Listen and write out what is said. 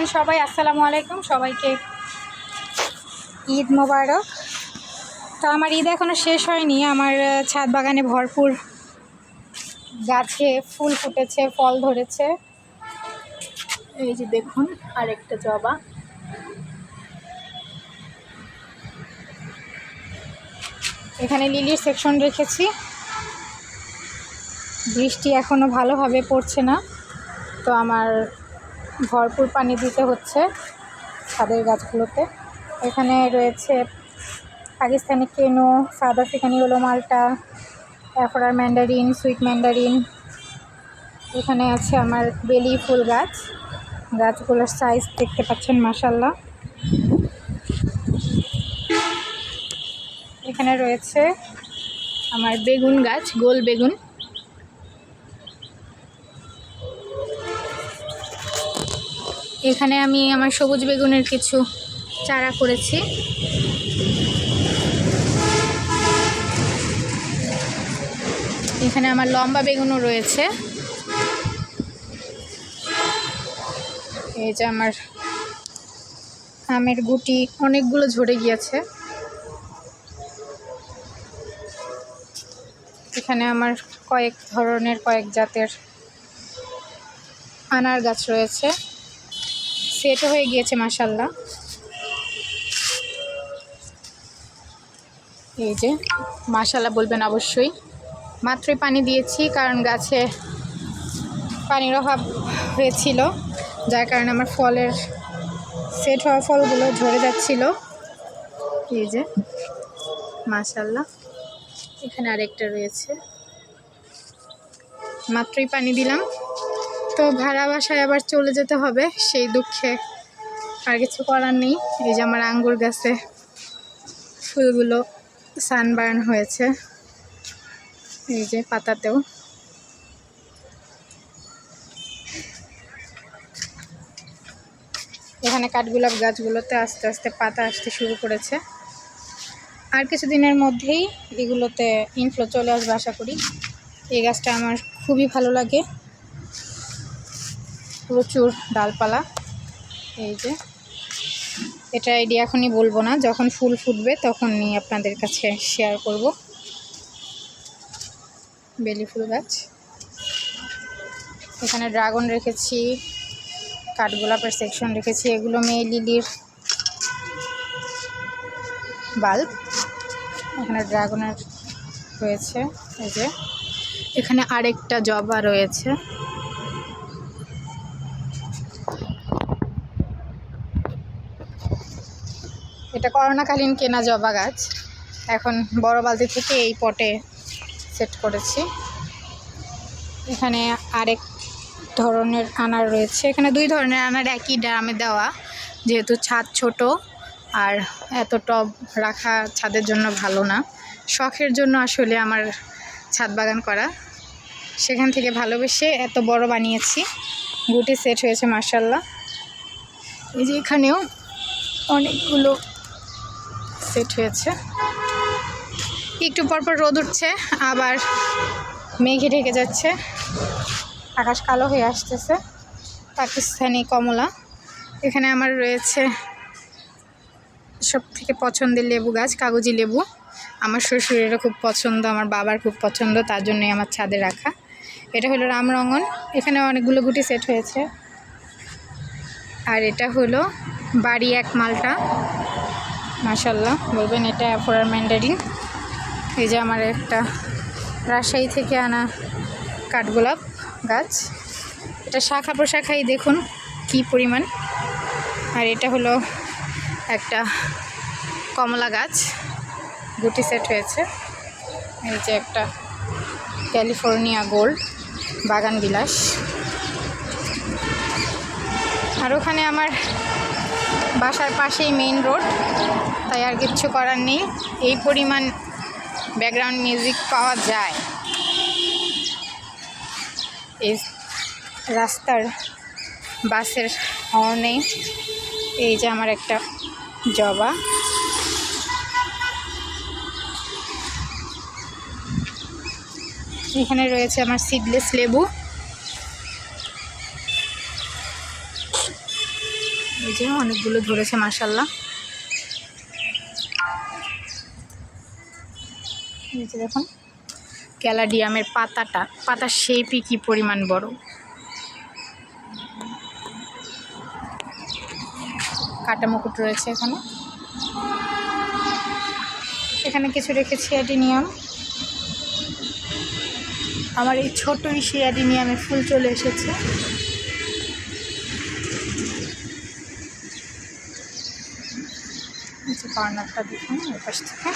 আছেন সবাই? আসসালামু আলাইকুম, সবাইকে ঈদ মোবারক। তো আমার ঈদ এখনও শেষ হয়নি। আমার ছাদ বাগানে ভরপুর গাছে ফুল ফুটেছে, ফল ধরেছে। এই যে দেখুন আরেকটা জবা। এখানে লিলির সেকশন রেখেছি। বৃষ্টি এখনও ভালোভাবে পড়ছে না, তো আমার ভরপুর পানি দিতে হচ্ছে ছাদের গাছগুলোতে। এখানে রয়েছে পাকিস্তানি কেনো, সাউথ আফ্রিকান ইয়েলো মাল্টা, অ্যাফোরার ম্যান্ডারিন, সুইট ম্যান্ডারিন। এখানে আছে আমার বেলি ফুল গাছ। গাছগুলোর সাইজ দেখতে পাচ্ছেন, মাশাআল্লাহ। এখানে রয়েছে আমার বেগুন গাছ, গোল বেগুন। এখানে আমি আমার সবুজ বেগুনের কিছু চারা করেছি। এখানে আমার লম্বা বেগুনও রয়েছে। এই যে আমার আমের গুটি অনেকগুলো ঝরে গিয়েছে। এখানে আমার কয়েক জাতের আনার গাছ রয়েছে, সেটও হয়ে গিয়েছে মাশাআল্লাহ। এই যে মাশাআল্লাহ বলবেন অবশ্যই। মাত্রই পানি দিয়েছি, কারণ গাছে পানির অভাব হয়েছিল, যার কারণে আমার ফলের সেট হওয়া ফলগুলো ঝরে যাচ্ছিল। এই যে মাশাআল্লাহ। এখানে আরেকটা রয়েছে, মাত্রই পানি দিলাম। তো ভাড়া বাসায় আবার চলে যেতে হবে, সেই দুঃখে আর কিছু করার নেই। এই যে আমার আঙ্গুর গাছে ফুলগুলো সানবার্ন হয়েছে, এই যে পাতাতেও। এখানে কাঠগোলাপ গাছগুলোতে আস্তে আস্তে পাতা আসতে শুরু করেছে। আর কিছুদিনের মধ্যেই এগুলোতে ইনফ্লো চলে আসবে আশা করি। এই গাছটা আমার খুবই ভালো লাগে, প্রচুর ডালপালা। এই যে এটা আইডিয়া এখনই বলবো না, যখন ফুল ফুটবে তখনই আপনাদের কাছে শেয়ার করব। বেলি ফুল গাছ। এখানে ড্রাগন রেখেছি, কাঠগোলাপের সেকশন রেখেছি। এগুলো মেয়ে লিলির বাল্ব। এখানে ড্রাগনের রয়েছে। এই যে এখানে আরেকটা জবা রয়েছে। এটা করোনাকালীন কেনা জবা গাছ, এখন বড় বালতি থেকে এই পটে সেট করেছি। এখানে আরেক ধরনের আনার রয়েছে। এখানে দুই ধরনের আনার একই ড্রামে দেওয়া, যেহেতু ছাদ ছোট আর এত টব রাখা ছাদের জন্য ভালো না। শখের জন্য আসলে আমার ছাদ বাগান করা, সেখান থেকে ভালোবেসে এত বড় বানিয়েছি। গুটি সেট হয়েছে মাশাআল্লাহ। এই যে এখানেও অনেকগুলো সেট হয়েছে। একটু পরপর রোদ উঠছে, আবার মেঘে ঢেকে যাচ্ছে, আকাশ কালো হয়ে আসতেছে। পাকিস্তানি কমলা। এখানে আমার রয়েছে সব থেকে পছন্দের লেবু গাছ, কাগজি লেবু। আমার শ্বশুরেরও খুব পছন্দ, আমার বাবার খুব পছন্দ, তার জন্যই আমার ছাদে রাখা। এটা হলো রামরঙন। এখানে অনেকগুলো গুটি সেট হয়েছে। আর এটা হলো বাড়ি এক মালটা, মাশাআল্লাহ বলবেন এটা অ্যাফোরার ম্যান্ডারিন। এই যে আমার একটা রাজশাহী থেকে আনা কাঠগোলাপ গাছ, এটা শাখা প্রশাখাই দেখুন কি পরিমাণ। আর এটা হলো একটা কমলা গাছ, গুটি সেট হয়েছে। এই যে একটা ক্যালিফোর্নিয়া গোল্ড, বাগান বিলাস। আর ওখানে আমার বাসার পাশেই মেইন রোড, তাই আর কিচ্ছু করার নেই। এই পরিমাণ ব্যাকগ্রাউন্ড মিউজিক পাওয়া যায়। এই রাস্তার বাসের হর্নে। এই যে আমার একটা জবা। এখানে রয়েছে আমার সিডলেস লেবু। এই যে অনেকগুলো ধরেছে মাশাআল্লাহ। এই যে দেখুন ক্যালাডিয়ামের পাতার শেপই কি পরিমাণ বড়। কাটা মুকুট রয়েছে এখানে। এখানে কিছু রেখেছি অ্যাডিনিয়াম। আমার এই ছোট্ট সেই অ্যাডিনিয়ামে ফুল চলে এসেছে। কর্নারটা দেখুন এর পাশ থেকে।